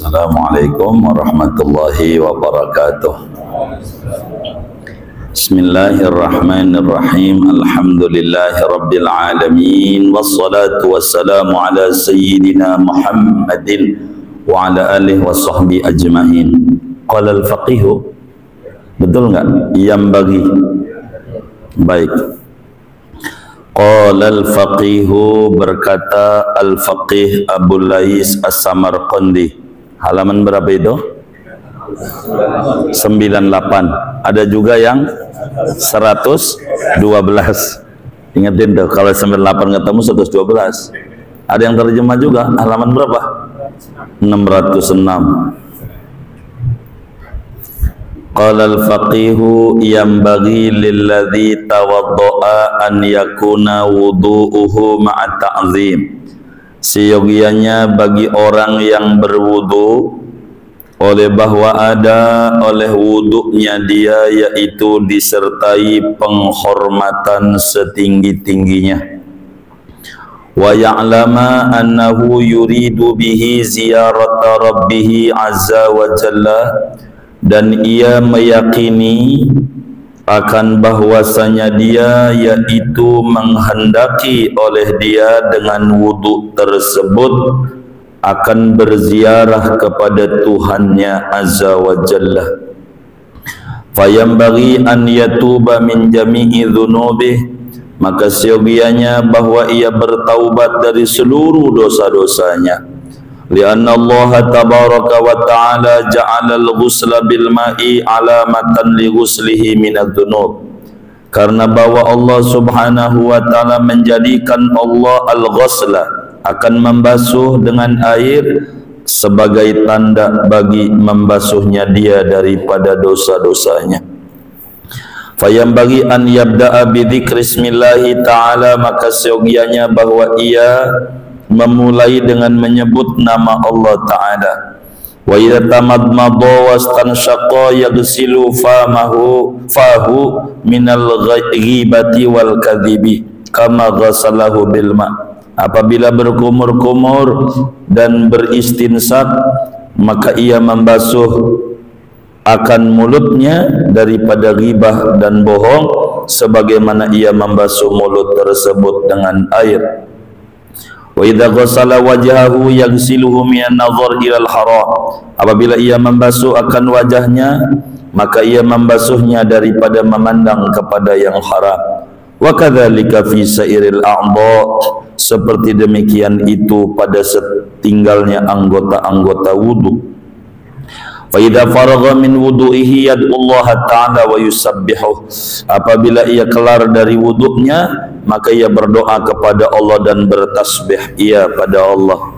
Assalamualaikum warahmatullahi wabarakatuh. Bismillahirrahmanirrahim. Alhamdulillahi rabbil alamin. Wassalatu wassalamu ala sayyidina Muhammadin wa ala alihi wa sahbihi ajma'in. Qala al-faqihu, betul enggak? Yang bagi. Baik. Qala al-faqihu, berkata al-faqih Abu Lais As-Samarqandi. Halaman berapa itu? 98. Ada juga yang 112. Ingatin tuh, kalau 98 ketemu 112. Ada yang terjemah juga. Halaman berapa? 606. Qala al-faqihu yanbaghi lilladzi tawadda'a an yakuna wudu'uhu ma'a ta'zim. Seyogianya bagi orang yang berwudu oleh wudunya dia, yaitu disertai penghormatan setinggi-tingginya. Wa ya'lama annahu yuridu bihi ziyarata rabbih azza wa jalla, dan ia meyakini akan bahwasanya dia yaitu menghendaki oleh dia dengan wudu tersebut akan berziarah kepada Tuhannya azza wa jalla. Fayambaghi an yatuba min jami'i dzunubih, maka seyogianya bahwa ia bertaubat dari seluruh dosa-dosanya. Lianna Allah tabaraka wa ta'ala ja'ala al-ghusla bil ma'i alamatan li ghuslihi minadz dzunub. Karena bahwa Allah subhanahu wa ta'ala menjadikan Allah al-ghusla, akan membasuh dengan air, sebagai tanda bagi membasuhnya dia daripada dosa-dosanya. Fayambaghi an yabda'a bi dzikri ismillahi ta'ala, maka seyogianya bahwa ia memulai dengan menyebut nama Allah Ta'ala. Wa idza tamadmada wastanshaqa yaghsilu fahu minal ghibati wal kadhibi kama ghasalahu bil ma. Apabila berkumur-kumur dan beristinsaq, maka ia membasuh akan mulutnya daripada ghibah dan bohong, sebagaimana ia membasuh mulut tersebut dengan air. Wa idza ghassala wajhahu yaghsiluhu minan nazar ilal haram. Apabila ia membasuh akan wajahnya, maka ia membasuhnya daripada memandang kepada yang haram. Wa kadzalika fi sairil a'dha, seperti demikian itu pada setinggalnya anggota-anggota wudu. Fa idza faragha min wudu'ihi yad'ullaha ta'ala wa yusabbihu. Apabila ia kelar dari wudunya, maka ia berdoa kepada Allah dan bertasbih ia pada Allah.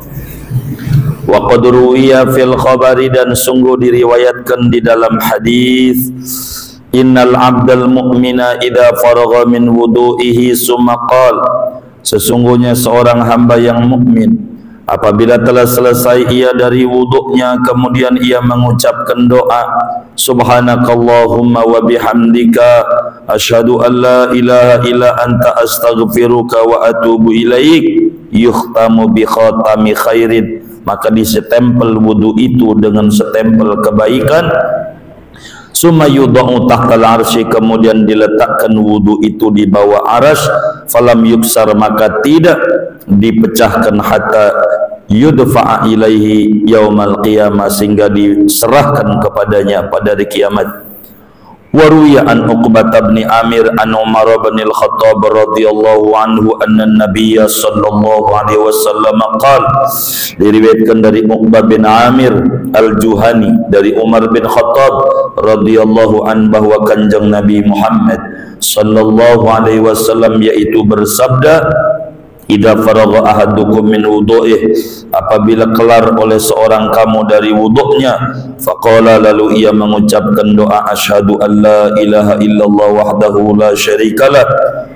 Wa qad ruwiya fil khabari, dan sungguh diriwayatkan di dalam hadis, innal 'abdal mu'mina idza faragha min wudu'ihi summa qala, sesungguhnya seorang hamba yang mukmin apabila telah selesai ia dari wuduknya, kemudian ia mengucapkan doa, subhanakallahumma wa bihamdika asyhadu an la ilaha illa anta astaghfiruka wa atubu ilaik, yukhtamu bi khatami khairin, maka disestempel wudu itu dengan stempel kebaikan. Summa yudha'u tahtal arsy, kemudian diletakkan wudu itu di bawah arsy. Falam yuksar, maka tidak dipecahkan, hatta yudfa'a ilaihi yaumal qiyamah, sehingga diserahkan kepadanya pada hari kiamat. Wa ruwiya an Uqbah bin Amir an Umar bin al-Khattab radhiyallahu anhu anna an-nabiy sallallahu alaihi wasallam qala, diriwayatkan dari Uqbah bin Amir al-Juhani dari Umar bin Khattab radhiyallahu an, bahwa kanjeng Nabi Muhammad sallallahu alaihi wasallam yaitu bersabda, idza faragha ahadukum min wudu'ih, apabila kelar oleh seorang kamu dari wudu'nya, faqala, lalu ia mengucapkan doa, asyhadu an la ilaha illallah wahdahu la syarikalah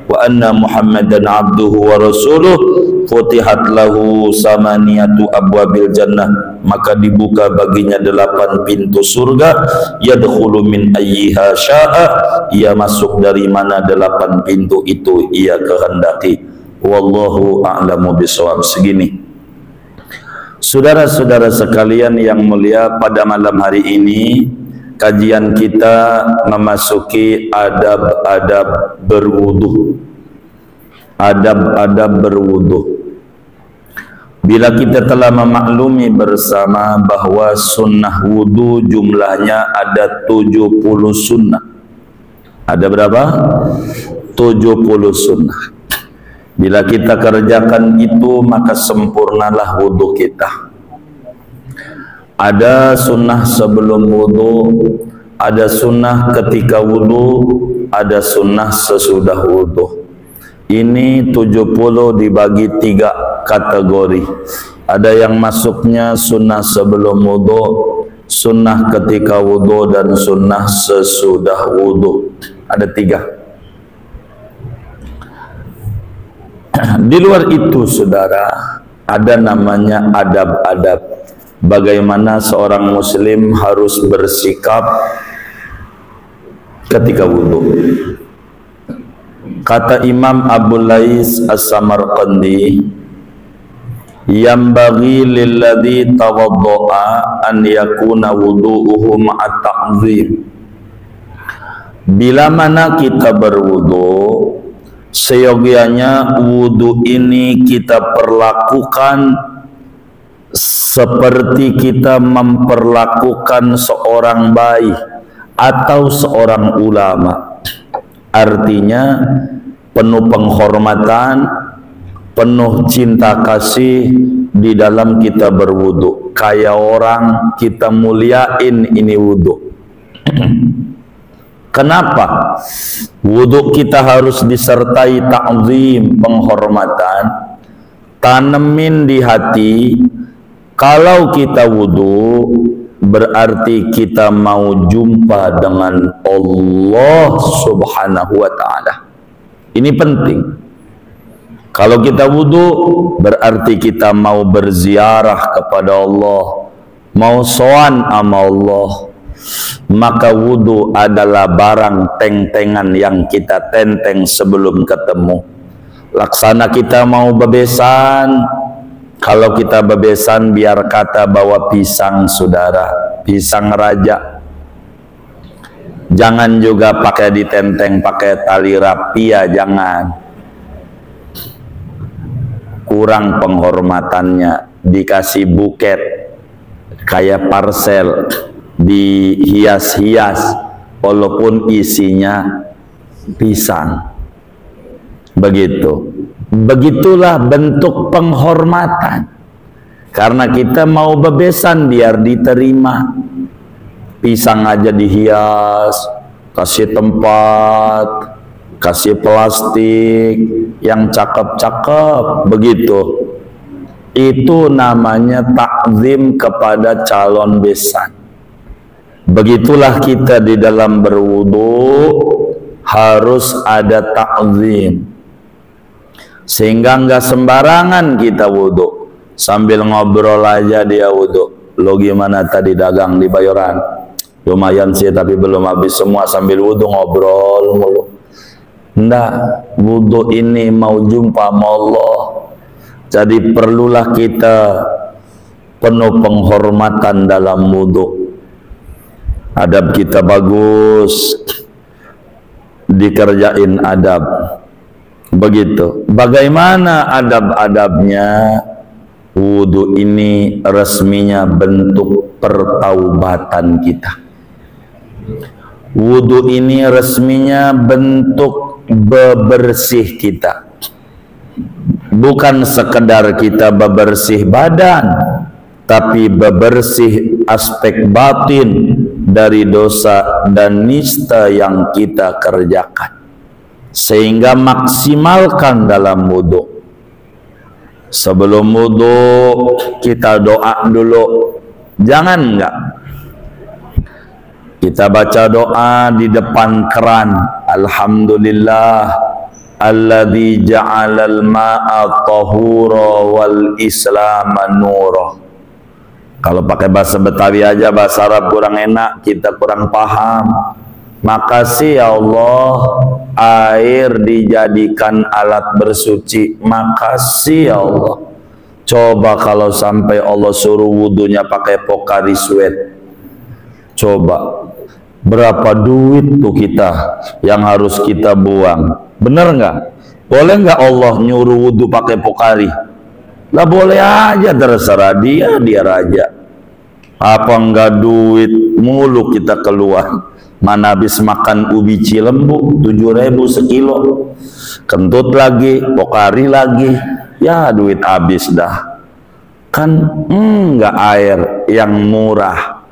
wa anna muhammadan abduhu wa rasuluh, futihat lahu samaniyatu abwabil jannah, maka dibuka baginya 8 pintu surga, yadkhulu min ayyiha sya'a, ia masuk dari mana 8 pintu itu ia kehendaki. Wallahu a'lamu bishawab. Segini Saudara-saudara sekalian yang mulia, pada malam hari ini kajian kita memasuki adab-adab berwudu. Adab-adab berwudu. Bila kita telah memaklumi bersama bahwa sunnah wudu jumlahnya ada 70 sunnah. Ada berapa? 70 sunnah. Bila kita kerjakan itu, maka sempurnalah wudu kita. Ada sunnah sebelum wudu, ada sunnah ketika wudu, ada sunnah sesudah wudu. Ini 70 dibagi 3 kategori. Ada yang masuknya sunnah sebelum wudu, sunnah ketika wudu, dan sunnah sesudah wudu. Ada 3. Di luar itu, saudara, ada namanya adab-adab. Bagaimana seorang muslim harus bersikap ketika wudu. Kata Imam Abu Lais As-Samarqandi, "Yambaghi lilladzi tawadda'a an yakuna wudu'uhu ma'a ta'zim." Bila mana kita berwudu, seyogianya wudu ini kita perlakukan seperti kita memperlakukan seorang bayi atau seorang ulama. Artinya penuh penghormatan, penuh cinta kasih di dalam kita berwudu. Kayak orang kita muliain ini wudu. Kenapa? Wudu kita harus disertai ta'zim, penghormatan. Tanemin di hati, kalau kita wudu berarti kita mau jumpa dengan Allah Subhanahu wa ta'ala. Ini penting. Kalau kita wudu berarti kita mau berziarah kepada Allah, mau sowan sama Allah. Maka wudu adalah barang teng-tengan yang kita tenteng sebelum ketemu. Laksana kita mau bebesan, kalau kita bebesan biar kata bawa pisang, saudara, pisang raja. Jangan juga pakai ditenteng pakai tali rapia, jangan. Kurang penghormatannya, dikasih buket kayak parcel, dihias-hias walaupun isinya pisang. Begitu. Begitulah bentuk penghormatan. Karena kita mau bebesan biar diterima. Pisang aja dihias, kasih tempat, kasih plastik yang cakep-cakep, begitu. Itu namanya takzim kepada calon besan. Begitulah kita di dalam berwudu harus ada takzim, sehingga enggak sembarangan kita wudu sambil ngobrol aja dia wudu. Lo gimana tadi dagang di Bayoran? Lumayan sih tapi belum habis semua, sambil wudu ngobrol mulu. Enggak, wudu ini mau jumpa sama Allah. Jadi perlulah kita penuh penghormatan dalam wudu. Adab kita bagus, dikerjain adab. Begitu. Bagaimana adab-adabnya? Wudu ini resminya bentuk pertaubatan kita. Wudu ini resminya bentuk bebersih kita. Bukan sekedar kita bebersih badan, tapi bebersih aspek batin dari dosa dan nista yang kita kerjakan, sehingga maksimalkan dalam wudu. Sebelum wudu kita doa dulu, jangan enggak kita baca doa di depan keran. Alhamdulillah alladzi ja'alal ma'a tahura wal islama nura. Kalau pakai bahasa Betawi aja, bahasa Arab kurang enak, kita kurang paham. Makasih ya Allah, air dijadikan alat bersuci. Makasih ya Allah, Coba kalau sampai Allah suruh wudunya pakai Pocari Sweat, coba berapa duit tuh kita yang harus kita buang? Bener nggak? Boleh nggak Allah nyuruh wudu pakai Pocari? Lah boleh aja, terserah dia, dia raja. Apa enggak duit mulu kita keluar? Mana habis makan ubi Cilembu 7.000 sekilo, kentut lagi, Pocari lagi, ya duit habis dah. Kan enggak air yang murah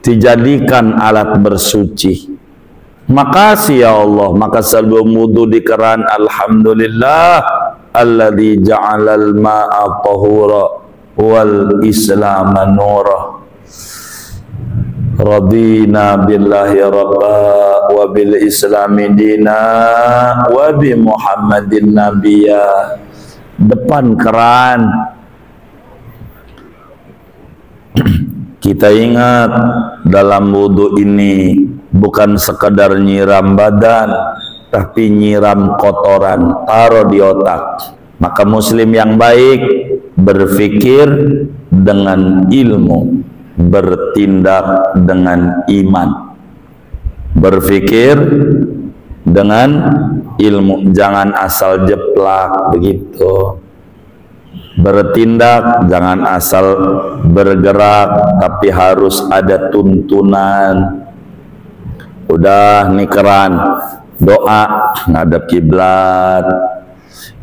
dijadikan alat bersuci. Makasih ya Allah. Maka sebelum wudu di keran, alhamdulillah alladzi ja'alal ma'a tahura wal islama nura. Radina billahi rabba wa bil islami dina wa bi Muhammadin nabiyya. Depan keran. Kita ingat dalam wudhu ini bukan sekedar nyiram badan, tapi nyiram kotoran, taruh di otak. Maka muslim yang baik berpikir dengan ilmu, bertindak dengan iman. Berpikir dengan ilmu, jangan asal jeplak begitu. Bertindak jangan asal bergerak, tapi harus ada tuntunan. Udah nih keran, doa ngadep kiblat.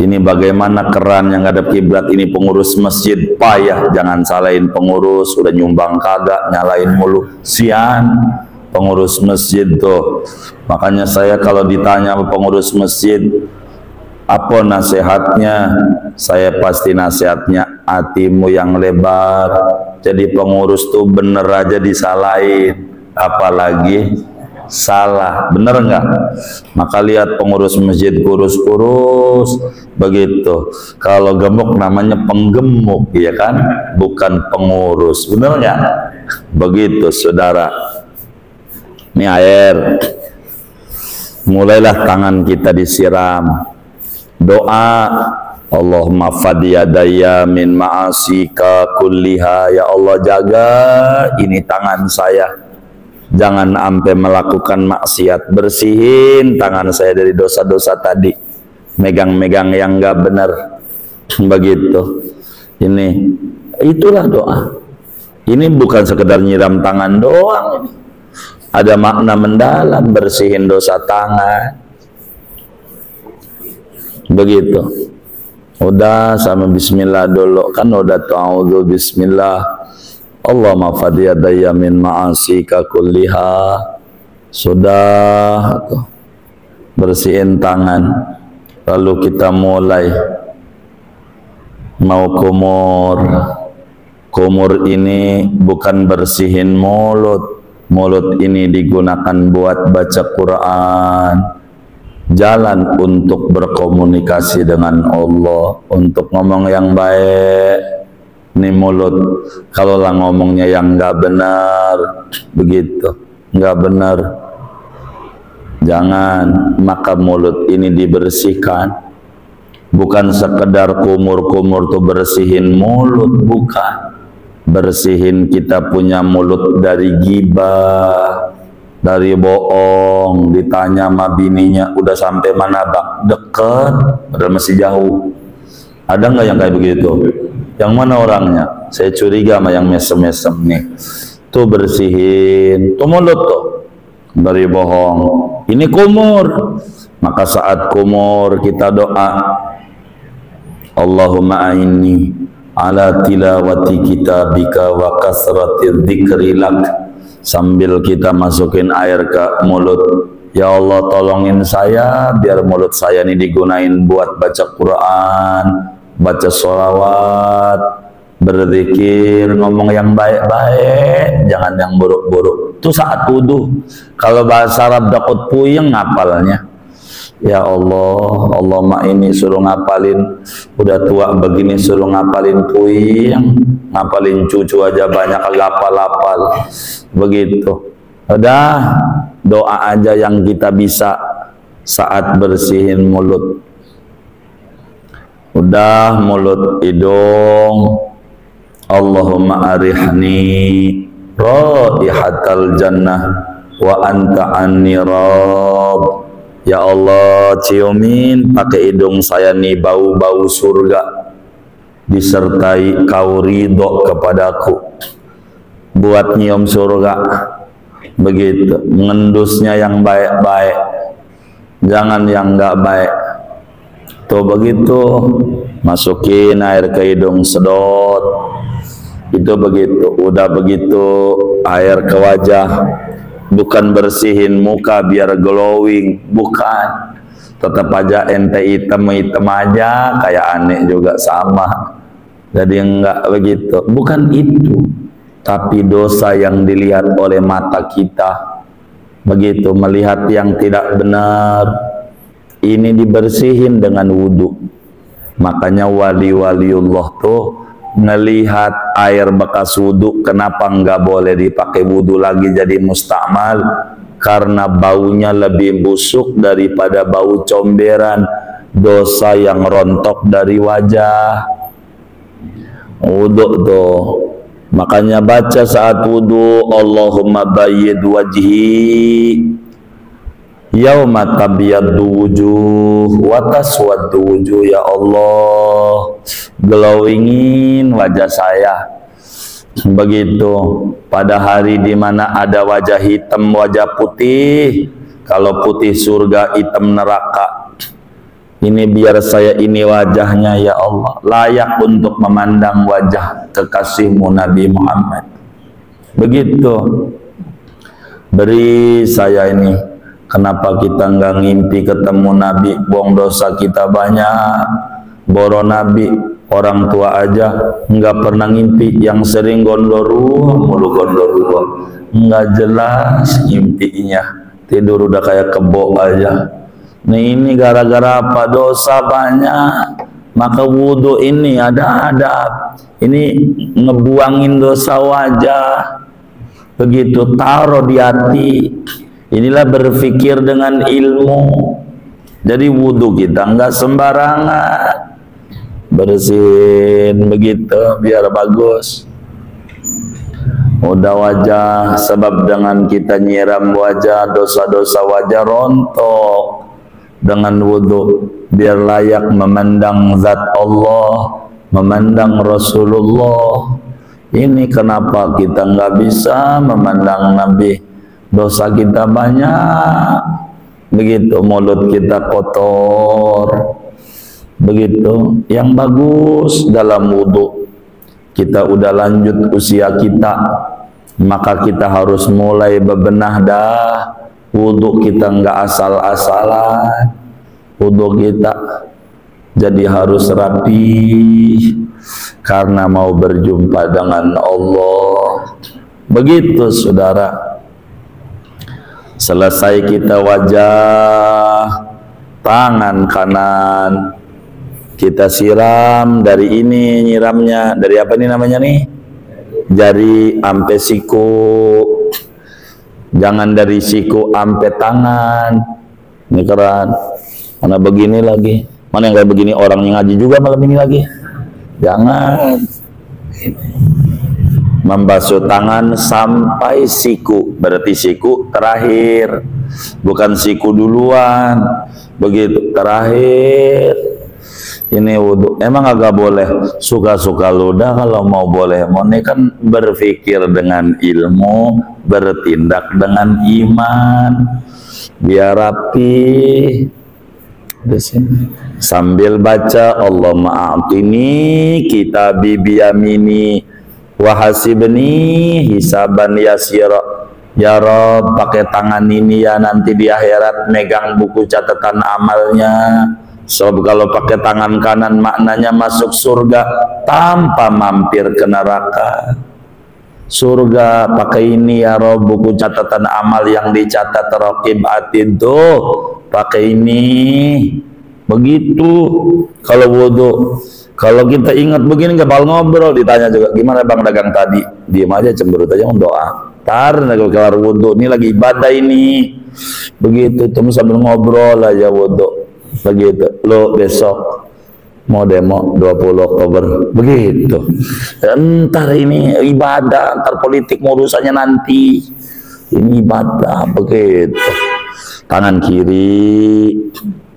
Ini bagaimana keran yang ngadep kiblat ini? Pengurus masjid payah, jangan salahin pengurus, udah nyumbang kagak, nyalain mulu, sian pengurus masjid tuh. Makanya saya kalau ditanya pengurus masjid apa nasihatnya, saya pasti nasihatnya hatimu yang lebar. Jadi pengurus tuh bener aja disalahin, apalagi salah, bener nggak? Maka lihat pengurus masjid kurus-kurus begitu, kalau gemuk namanya penggemuk, ya kan, bukan pengurus, bener nggak? Begitu saudara. Ini air, mulailah tangan kita disiram. Doa, Allahumma fadiyadaya min ma'asika kulliha. Ya Allah, jaga ini tangan saya, jangan sampai melakukan maksiat. Bersihin tangan saya dari dosa-dosa tadi, megang-megang yang enggak benar begitu. Ini, itulah doa. Ini bukan sekedar nyiram tangan doang, ada makna mendalam. Bersihin dosa tangan begitu. Udah sama bismillah dulu kan, udah ta'awudhu bismillah, Allahumma fadiyadaya min ma'asika kulliha. Sudah tuh, bersihin tangan. Lalu kita mulai mau kumur. Kumur ini bukan bersihin mulut. Mulut ini digunakan buat baca Quran, jalan untuk berkomunikasi dengan Allah, untuk ngomong yang baik. Ini mulut, kalau lah ngomongnya yang nggak benar, begitu, nggak benar, jangan. Maka mulut ini dibersihkan, bukan sekedar kumur-kumur tuh bersihin mulut, bukan. Bersihin kita punya mulut dari gibah, dari bohong. Ditanya sama bininya, udah sampai mana bang? Deket, padahal masih jauh. Ada nggak yang kayak begitu? Yang mana orangnya? Saya curiga sama yang mesem-mesem nih. Tuh bersihin, tuh mulut tuh dari bohong. Ini kumur. Maka saat kumur kita doa, Allahumma a'inni ala tilawati kitabika wa kasratil dzikri lak. Sambil kita masukin air ke mulut, ya Allah tolongin saya biar mulut saya ini digunain buat baca Quran, baca sholawat, berzikir, ngomong yang baik-baik, jangan yang buruk-buruk. Itu saat wudu. Kalau bahasa Arab dakut puyeng ngapalnya. Ya Allah, Allah mak ini suruh ngapalin, udah tua begini suruh ngapalin puyeng, ngapalin cucu aja banyak lapal-lapal begitu. Udah, doa aja yang kita bisa saat bersihin mulut. udah mulut hidung. Allahumma arihni raihatal jannah wa anta anni rad. Ya Allah, ciumin pakai hidung saya nih bau-bau surga, disertai kau ridho kepadaku buat nyium surga. Begitu, ngendusnya yang baik-baik, jangan yang enggak baik. Tuh begitu, masukin air ke hidung, sedot. Itu begitu, udah begitu air ke wajah. Bukan bersihin muka biar glowing, bukan. Tetap aja ente hitam-hitam aja, kayak aneh juga sama. Jadi enggak begitu, bukan itu. Tapi dosa yang dilihat oleh mata kita. Begitu, melihat yang tidak benar. Ini dibersihin dengan wudhu. Makanya wali-waliullah tuh ngelihat air bekas wudhu, kenapa enggak boleh dipakai wudhu lagi jadi mustakmal? Karena baunya lebih busuk daripada bau comberan, dosa yang rontok dari wajah. Wudhu tuh, makanya baca saat wudhu, Allahumma bayyid wajhi yauma tabyaddu wujuh wa taswaddu wujuh. Ya Allah, glowingin wajah saya. Begitu, pada hari dimana ada wajah hitam, wajah putih. Kalau putih surga, hitam neraka. Ini biar saya ini wajahnya ya Allah, layak untuk memandang wajah kekasihmu Nabi Muhammad. Begitu. Beri saya ini. Kenapa kita nggak ngimpi ketemu Nabi? Buang dosa kita banyak. Boro Nabi, orang tua aja nggak pernah ngimpi. Yang sering gondoruo, mulu gondoruo, nggak jelas ngimpinya. Tidur udah kayak kebo aja. Nah ini gara-gara apa? Dosa banyak. Maka wudhu ini ada adab. Ini ngebuangin dosa wajah. Begitu, taruh di hati. Inilah berpikir dengan ilmu. Jadi wudhu kita nggak sembarangan, bersihin begitu biar bagus. Udah wajah, sebab dengan kita nyiram wajah, dosa-dosa wajah rontok. Dengan wudhu biar layak memandang zat Allah, memandang Rasulullah. Ini kenapa kita nggak bisa memandang Nabi? Dosa kita banyak. Begitu, mulut kita kotor. Begitu, yang bagus dalam wudhu. Kita udah lanjut usia kita, maka kita harus mulai bebenah dah. Wudhu kita nggak asal-asalan. Wudhu kita jadi harus rapi, karena mau berjumpa dengan Allah. Begitu saudara. Selesai kita wajah, tangan kanan kita siram dari ini, nyiramnya dari apa nih namanya nih? Jari ampe siku. Jangan dari siku ampe tangan. Ini keren. Mana begini lagi? Mana yang kayak begini orang yang ngaji juga malam ini lagi? Jangan. Membasuh tangan sampai siku, berarti siku terakhir, bukan siku duluan. Begitu, terakhir. Ini wudhu. Emang agak boleh suka-suka ludah kalau mau boleh. Mau ini kan berpikir dengan ilmu, bertindak dengan iman, biar rapi. Di sini sambil baca Allahumma a'tini kitabi biyamini wahasibni hisaban yasira. Ya Rob, pakai tangan ini ya, nanti di akhirat megang buku catatan amalnya. Sebab kalau pakai tangan kanan maknanya masuk surga tanpa mampir ke neraka. Surga pakai ini ya Rob, buku catatan amal yang dicatat Raqib Atid tuh pakai ini. Begitu kalau wudhu. Kalau kita ingat begini, gak bakal ngobrol. Ditanya juga, gimana bang dagang tadi? Diam aja, cemberut aja, doa. Tar, kalau kelar wudhu, ini lagi ibadah ini. Begitu, terus sambil ngobrol aja wudhu. Begitu, lo besok mau demo 20 Oktober begitu. Entar ini ibadah, entar politik urusannya nanti. Ini ibadah begitu. Tangan kiri,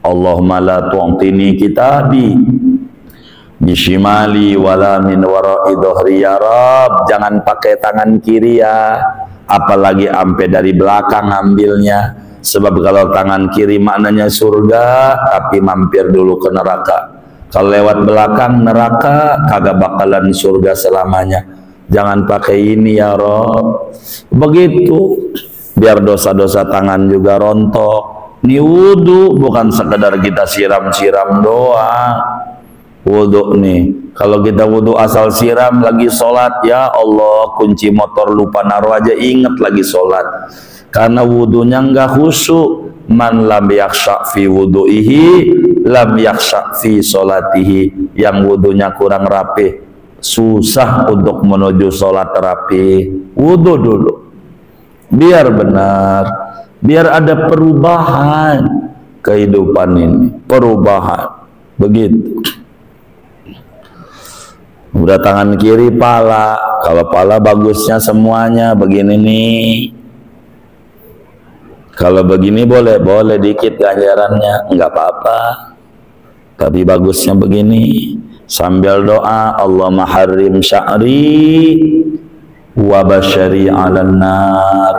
Allahumma la tu'tini kitabi bishimali wala min wara'i dhahri ya Rab. Jangan pakai tangan kiri ya, apalagi sampai dari belakang ambilnya. Sebab kalau tangan kiri maknanya surga, tapi mampir dulu ke neraka. Kalau lewat belakang neraka, kagak bakalan surga selamanya. Jangan pakai ini ya Rob. Begitu, biar dosa-dosa tangan juga rontok. Ini wudu, bukan sekedar kita siram-siram doang. Wudu nih, kalau kita wudu asal siram lagi sholat, ya Allah, kunci motor lupa naruh aja, inget lagi sholat. Karena wudunya enggak khusyuk. Man lam yakhsha fi wudu'ihi lam yakhsha fi sholatihi. Yang wudunya kurang rapi, susah untuk menuju sholat rapi. Wudu dulu, biar benar, biar ada perubahan kehidupan ini, perubahan. Begitu. Udah tangan kiri pala, kalau pala bagusnya semuanya begini nih. Kalau begini boleh dikit ganjarannya, enggak apa-apa. Tapi bagusnya begini, sambil doa, Allahumma harrim sya'ri wa basyari 'alan nar.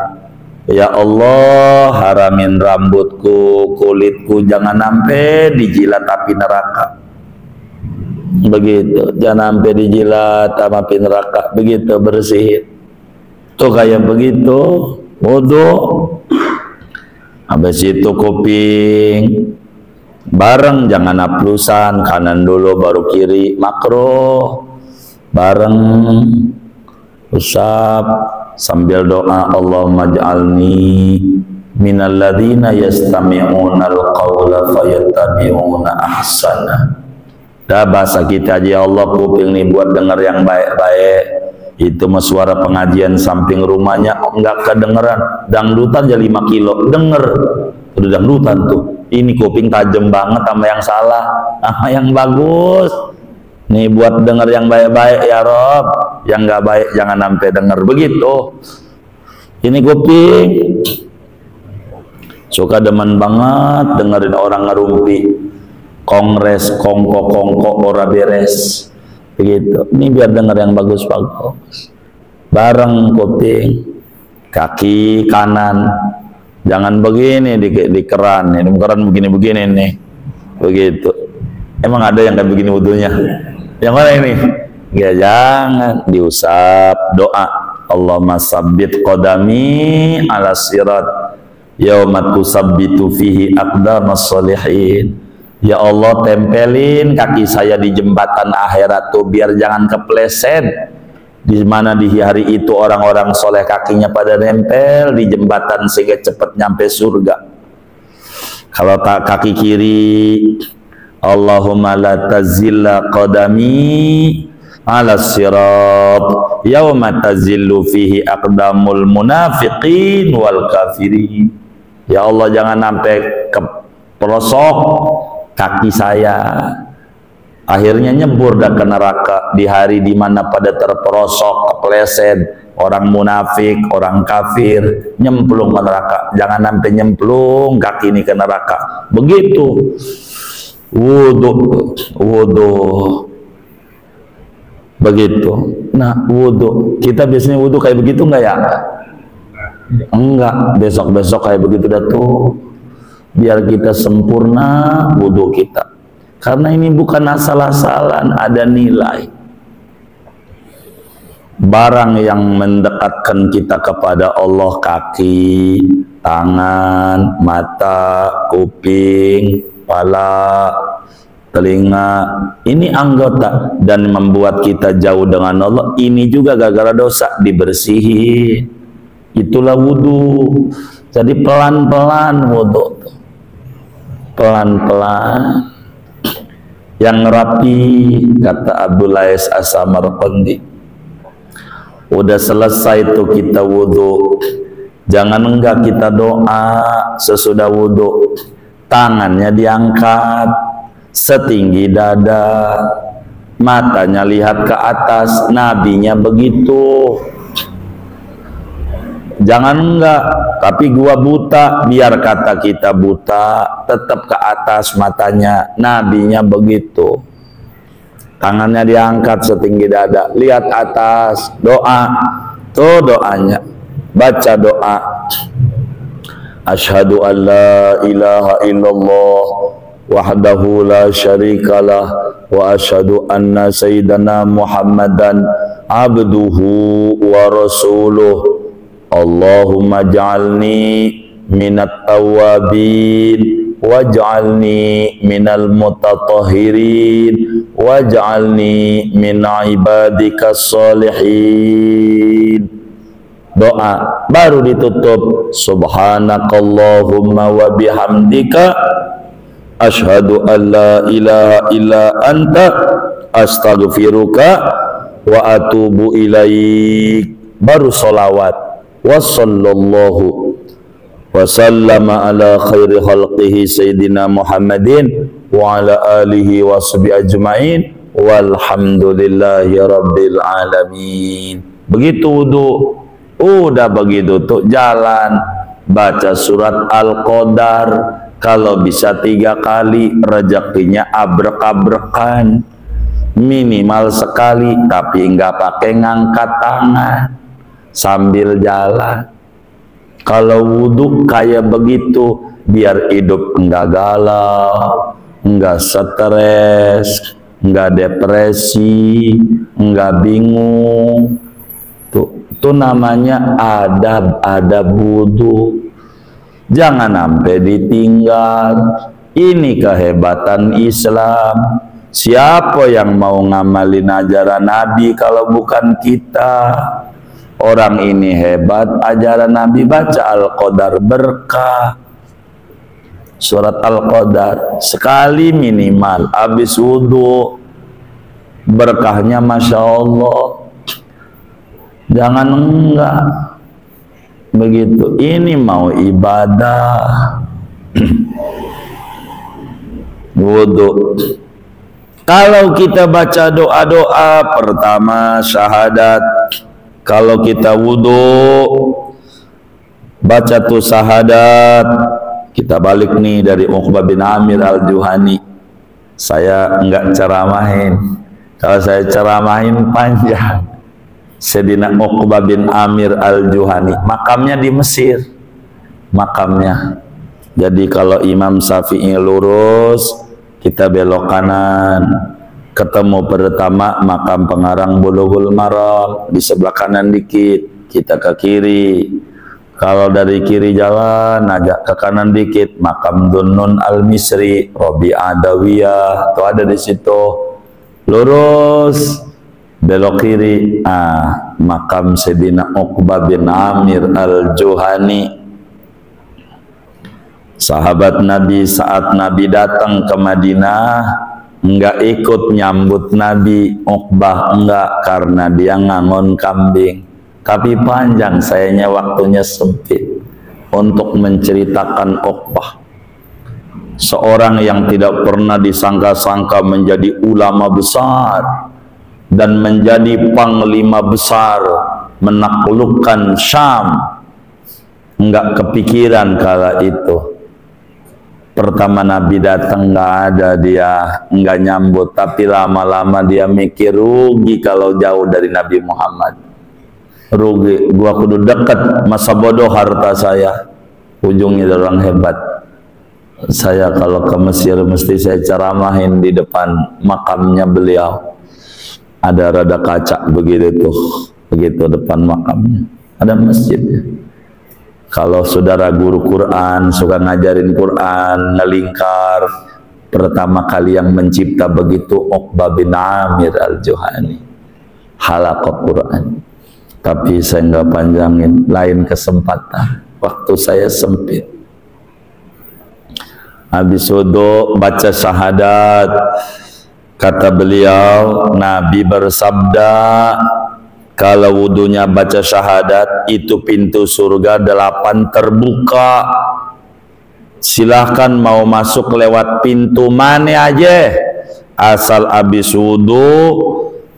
Ya Allah, haramin rambutku, kulitku, jangan sampai dijilat api neraka. Begitu, jangan sampai dijilat sama api neraka. Begitu, bersihin. Tuh kayak begitu, wudu. Habis itu kuping bareng, jangan aplusan, kanan dulu baru kiri, makruh. Bareng usap sambil doa, Allahumma ja'alni minal ladzina yastami'una al-qawla fayattabi'una ahsana. Dah bahasa kita aja, ya Allah, kuping nih buat denger yang baik-baik. Itu mah suara pengajian samping rumahnya enggak kedengeran, dangdutan aja 5 kilo denger, udah dangdutan tuh. Ini kuping tajam banget sama yang salah, sama yang bagus. Nih buat denger yang baik-baik ya Rob, yang nggak baik jangan sampai denger. Begitu. Ini kuping suka demen banget dengerin orang ngerumpi, kongres kongko ora beres. Begitu. Ini biar dengar yang bagus-bagus. Bareng kuping, kaki kanan, jangan begini di keran, ini keran begini-begini nih, begitu. Emang ada yang kayak begini wudunya? Yang mana ini? Ya jangan, diusap, doa. Allahumma sabbit qadami ala sirat yauma tusabbitu fihi aqdamas sholihin. Ya Allah, tempelin kaki saya di jembatan akhirat tuh biar jangan kepleset. Di mana di hari itu orang-orang soleh kakinya pada nempel di jembatan sehingga cepat nyampe surga. Kalau kaki kiri, Allahumma la tazilla qadami ala sirat yauma tazillu fihi aqdamul munafiqin wal kafirin. Ya Allah, jangan sampai keprosok kaki saya, akhirnya nyebur dah ke neraka di hari di mana pada terperosok, kepleset, orang munafik, orang kafir, nyemplung ke neraka. Jangan sampai nyemplung kaki ini ke neraka. Begitu. Wudu. Begitu. Nah, wudu. Kita biasanya wudu kayak begitu enggak ya? Enggak. Besok-besok kayak begitu dah tuh. Biar kita sempurna wudu kita. Karena ini bukan asal-asalan, ada nilai. Barang yang mendekatkan kita kepada Allah, kaki, tangan, mata, kuping, kepala, telinga, ini anggota dan membuat kita jauh dengan Allah. Ini juga gara-gara dosa, dibersihin. Itulah wudu. Jadi pelan-pelan wudu. Pelan-pelan yang rapi, kata Abdullah As-Samarqandi. Udah selesai tuh kita wudu, jangan enggak kita doa sesudah wudu, tangannya diangkat, setinggi dada, matanya lihat ke atas, nabinya begitu. Jangan enggak, tapi gua buta, biar kata kita buta, tetap ke atas matanya, nabinya begitu. Tangannya diangkat setinggi dada, lihat atas, doa, tuh doanya, baca doa. Asyhadu an la ilaha illallah wahdahu la syarikalah wa asyhadu anna sayyidana Muhammadan abduhu wa rasuluh. Allahumma ja'alni minat tawabin waj'alni minal mutatahhirin waj'alni min ibadikas salihin. Doa baru ditutup, subhanakallahumma wa bihamdika asyhadu an la ilaha illa anta astaghfiruka wa atubu ilaik. Baru sholawat. Wa sallallahu wa sallama ala khairi khalqihi sayyidina Muhammadin wa ala alihi wa sahbihi ajma'in walhamdulillahi rabbil alamin. Begitu wudu, udah begitu tuh jalan, baca surat Al-Qadar, kalau bisa 3 kali, rezekinya abrek-abrekan, minimal sekali, tapi enggak pakai ngangkat tangan sambil jalan. Kalau wudhu kayak begitu, biar hidup enggak galau, enggak stres, enggak depresi, enggak bingung. Tuh namanya adab wudhu. Jangan sampai ditinggal. Ini kehebatan Islam. Siapa yang mau ngamalin ajaran Nabi kalau bukan kita? Orang ini hebat, ajaran Nabi, baca Al-Qadar, berkah. Surat Al-Qadar sekali minimal, habis wudhu, berkahnya Masya Allah. Jangan enggak begitu. Ini mau ibadah. Wudhu. Kalau kita baca doa-doa, pertama syahadat. Kalau kita wudhu, baca tuh syahadat. Kita balik nih dari Uqbah bin Amir al-Juhani. Saya enggak ceramahin. Kalau saya ceramahin panjang. Sayyidina Uqbah bin Amir al-Juhani, makamnya di Mesir, makamnya. Jadi kalau Imam Syafi'i lurus, kita belok kanan, ketemu pertama makam pengarang Bulughul Maram, di sebelah kanan dikit, kita ke kiri. Kalau dari kiri jalan, agak ke kanan dikit, makam Dunnun al-Misri, Robi Adawiyah, itu ada di situ. Lurus, belok kiri, makam Sayyidina Uqbah bin Amir al-Juhani, sahabat Nabi. Saat Nabi datang ke Madinah, enggak ikut nyambut Nabi. Uqbah enggak, karena dia ngangon kambing. Tapi panjang, sayangnya waktunya sempit untuk menceritakan Uqbah, seorang yang tidak pernah disangka-sangka menjadi ulama besar dan menjadi panglima besar, menaklukkan Syam. Enggak kepikiran kala itu. Pertama Nabi datang enggak ada, dia enggak nyambut. Tapi lama-lama dia mikir, rugi kalau jauh dari Nabi Muhammad. Rugi, gua kudu dekat, masa bodoh harta saya. Ujungnya orang hebat. Saya kalau ke Mesir mesti saya ceramahin di depan makamnya beliau. Ada rada kaca begitu tuh, begitu depan makamnya ada masjidnya. Kalau saudara guru Quran, suka ngajarin Quran, ngelingkar, pertama kali yang mencipta begitu Uqbah bin Amir al-Juhani, halaqah Quran. Tapi saya nggak panjangin, lain kesempatan, waktu saya sempit. Habis wudu baca syahadat. Kata beliau, Nabi bersabda, kalau wudunya baca syahadat, itu pintu surga 8 terbuka. silahkan mau masuk lewat pintu mana aja, asal habis wudu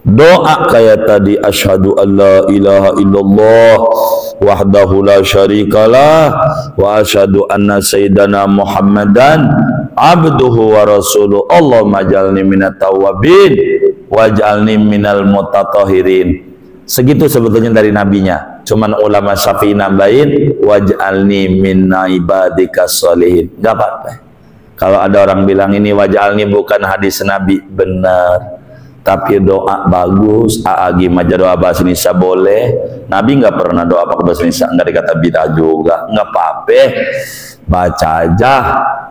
doa kayak tadi, asyhadu alla ilaha illallah wahdahu la syarikalah wa asyhadu anna sayyidana Muhammadan abduhu wa rasuluh, Allahumma jalni minat tawabin waj'alni minal mutatahhirin. Segitu sebetulnya dari nabinya, cuman ulama Syafi'i nambahin waj'alni min ibadika sholihin. Enggak apa-apa. Kalau ada orang bilang ini waj'alni bukan hadis nabi, benar, tapi doa bagus. Aagi maja doa bahasa Indonesia boleh, nabi nggak pernah doa pakai bahasa Indonesia, nggak dikata bid'ah juga, nggak apa-apa, baca aja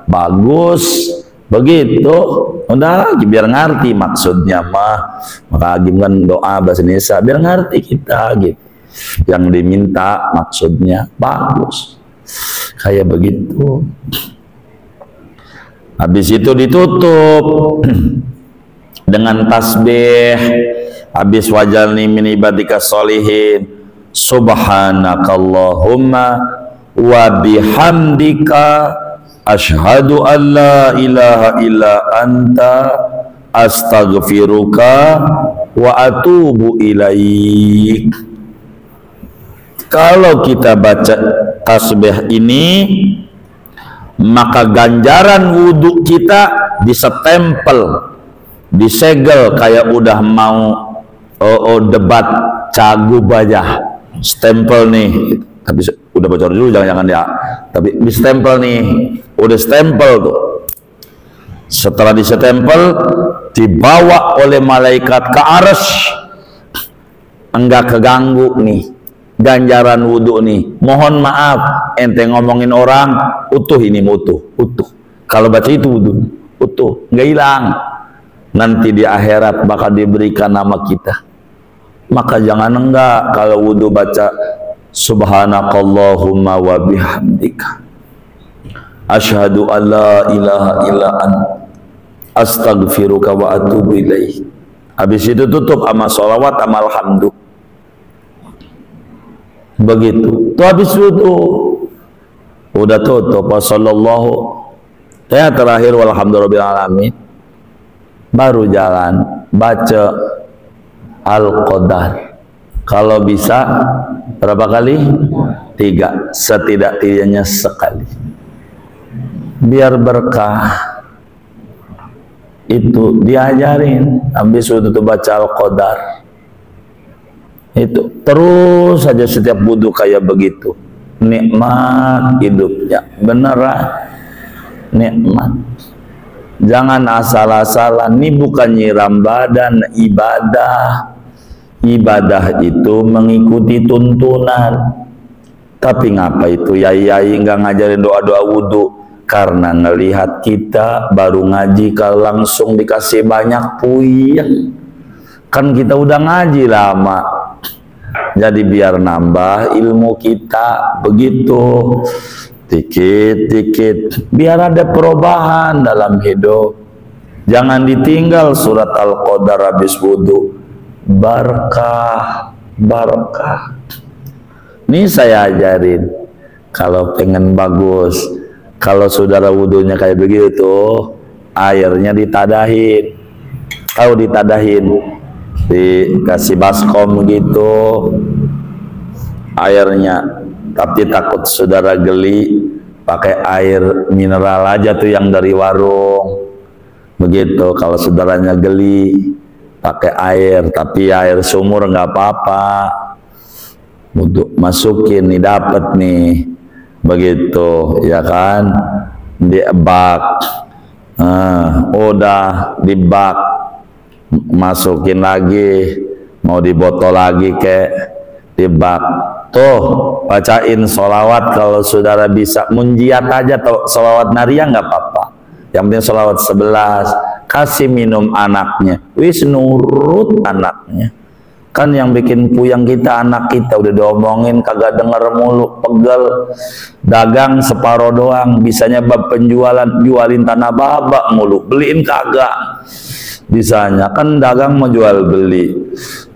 bagus begitu, udah lagi biar ngerti maksudnya mah. Maka Agim kan doa bahasa Indonesia biar ngerti kita gitu, yang diminta maksudnya bagus kayak begitu. Habis itu ditutup dengan tasbih. Habis waj'alni min ibadika sholihin, subhanakallahumma wa bihamdika asyhadu an la ilaha illa anta astaghfiruka wa atubu ilaik. Kalau kita baca tasbih ini, maka ganjaran wudhu kita disestempel, disegel kayak udah mau debat cagup aja, stempel nih. Tapi udah bocor dulu, jangan-jangan ya. Tapi di stempel nih, udah stempel tuh. Setelah disestempel, dibawa oleh malaikat ke arsy, enggak keganggu nih ganjaran wudhu nih. Mohon maaf, ente ngomongin orang utuh, ini utuh. Kalau baca itu wudhu utuh, nggak hilang. Nanti di akhirat bakal diberikan nama kita. Maka jangan enggak kalau wudhu baca subhanakallahumma wa bihamdika asyhadu an la ilaha illa anta astaghfiruka wa atubu ilaik. Habis itu tutup sama sholawat sama alhamdulillah. Begitu tuh habis itu udah tutup sallallahu ya, terakhir walhamdulillahirabbil alamin, baru jalan baca Al-Qadar. Kalau bisa berapa kali? 3, setidak-tidaknya sekali, biar berkah. Itu diajarin. Habis itu baca Al-Qadar, itu terus saja setiap wudhu kayak begitu. Nikmat hidupnya, beneran nikmat. Jangan asal-asalan. Ini bukan nyiram badan, ibadah. Ibadah itu mengikuti tuntunan. Tapi ngapa itu yai-yai nggak ngajarin doa-doa wudhu? Karena ngelihat kita baru ngaji kalau langsung dikasih banyak puyeng. Kan kita udah ngaji lama, jadi biar nambah ilmu kita begitu, dikit-dikit, biar ada perubahan dalam hidup. Jangan ditinggal surat Al-Qadar habis wudhu. Barkah, barkah. Ini saya ajarin. Kalau pengen bagus, kalau saudara wudhunya kayak begitu, airnya ditadahin. Tahu ditadahin? Dikasih baskom gitu airnya. Tapi takut saudara geli, pakai air mineral aja tuh yang dari warung. Begitu. Kalau saudaranya geli, pakai air, tapi air sumur nggak apa-apa. Untuk masukin nih, dapat nih, begitu ya kan, di bak. Udah di bak, masukin lagi, mau di botol lagi kek, di bak. Tuh bacain sholawat kalau saudara bisa. Munjiat aja atau sholawat naria nggak apa-apa, yang penting sholawat 11. Kasih minum anaknya, wis nurut anaknya. Kan yang bikin puyang kita anak kita, udah diomongin kagak denger mulu, pegel. Dagang separuh doang, bisanya bab penjualan, jualin tanah babak mulu, beliin kagak. Bisanya kan dagang menjual beli,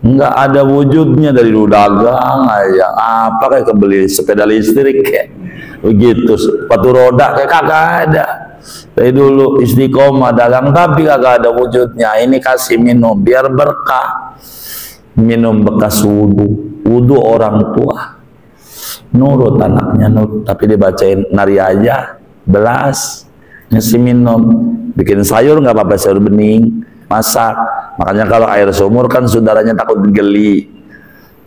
nggak ada wujudnya dari dulu dagang aja. Apa kayak kebeli sepeda listrik kayak begitu. Sepatu roda kayak kagak ada. Dari dulu istiqomah dagang tapi kagak ada wujudnya. Ini kasih minum biar berkah. Minum bekas wudu orang tua. Nurut anaknya nurut, tapi dibacain nari aja belas. Ngasih minum, bikin sayur nggak apa-apa, sayur bening, masak. Makanya kalau air sumur kan saudaranya takut geli,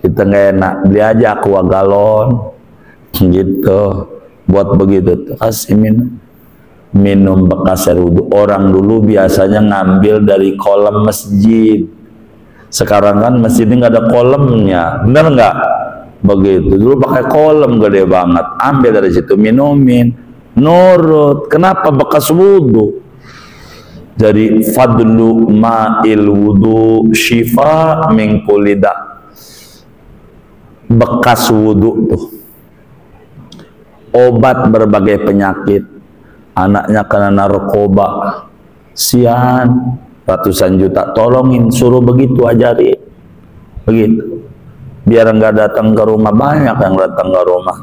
kita nggak enak, beli aja aqua galon gitu. Buat begitu tuh, kasih minum bekas air wudu. Orang dulu biasanya ngambil dari kolam masjid. Sekarang kan masjid ini nggak ada kolamnya, bener nggak? Begitu dulu pakai kolam gede banget, ambil dari situ minumin, nurut. Kenapa? Bekas wudu. Jadi fadlu ma'il wudu syifa min kulli da'. Bekas wudu tuh obat berbagai penyakit. Anaknya kena narkoba, sian, ratusan juta, tolongin, suruh begitu, ajarin begitu, biar nggak datang ke rumah. Banyak yang datang ke rumah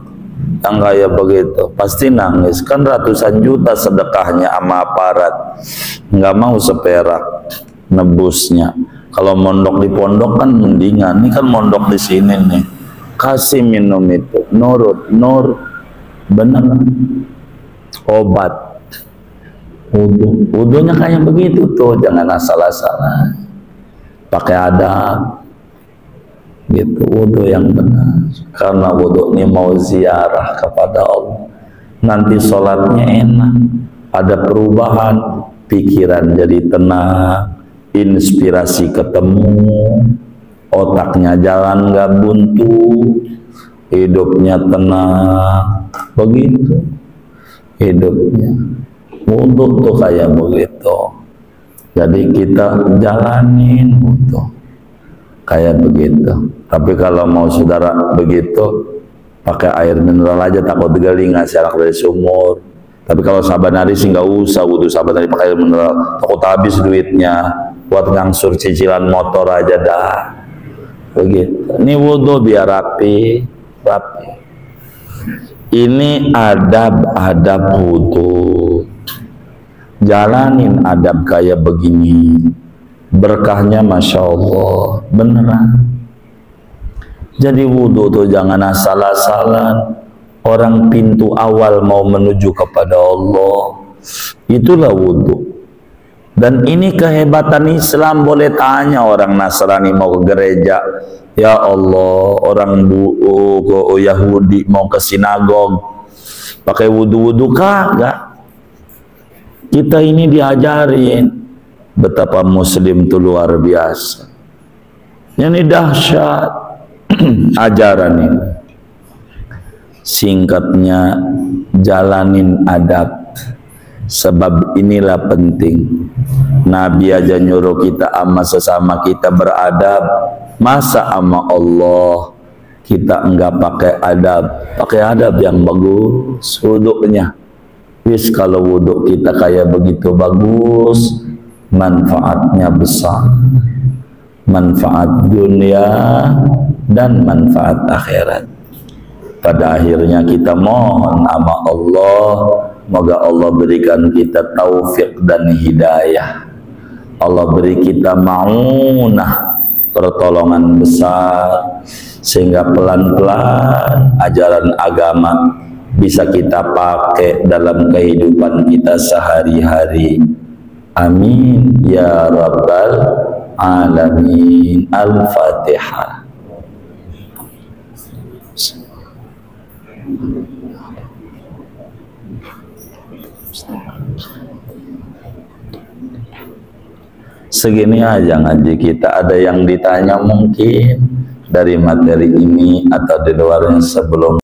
yang kayak begitu, pasti nangis kan, ratusan juta sedekahnya sama aparat, nggak mau seperak nebusnya. Kalau mondok di pondok kan mendingan, ini kan mondok di sini nih, kasih minum itu, nurut, bener, obat. Wudunya kayak begitu tuh, jangan asal-asalan, pakai adab gitu, wudu yang benar. Karena wudu ini mau ziarah kepada Allah, nanti sholatnya enak, ada perubahan, pikiran jadi tenang, inspirasi ketemu, otaknya jalan nggak buntu, hidupnya tenang, begitu hidupnya. Wudu tuh kayak begitu. Jadi kita jalanin wudu kayak begitu. Tapi kalau mau saudara begitu, pakai air mineral aja, takut geli, ngasih anak dari sumur. Tapi kalau sabanari sih nggak usah wudu sabanari pakai air mineral, takut habis duitnya buat ngangsur cicilan motor aja dah. Begitu. Ini wudu biar rapi. Ini adab wudu. Jalanin adab kayak begini, berkahnya Masya Allah, beneran. Jadi wudu tuh jangan asal-asalan. Orang pintu awal mau menuju kepada Allah, itulah wudu. Dan ini kehebatan Islam. Boleh tanya orang Nasrani mau ke gereja, ya Allah, orang Yahudi mau ke sinagog pakai wudu-wudu kagak. Kita ini diajarin betapa Muslim itu luar biasa. Ini dahsyat ajaran ini. Singkatnya, jalanin adab. Sebab inilah penting. Nabi aja nyuruh kita sama sesama kita beradab. Masa sama Allah kita enggak pakai adab? Pakai adab yang bagus wudunya. Wis kalau wudhu kita kayak begitu bagus, manfaatnya besar, manfaat dunia dan manfaat akhirat. Pada akhirnya kita mohon sama Allah, moga Allah berikan kita taufik dan hidayah. Allah beri kita maunah, pertolongan besar, sehingga pelan-pelan ajaran agama bisa kita pakai dalam kehidupan kita sehari-hari. Amin ya rabbal alamin. Al-Fatihah. Segini aja ngaji kita. Ada yang ditanya mungkin dari materi ini atau di luarnya sebelum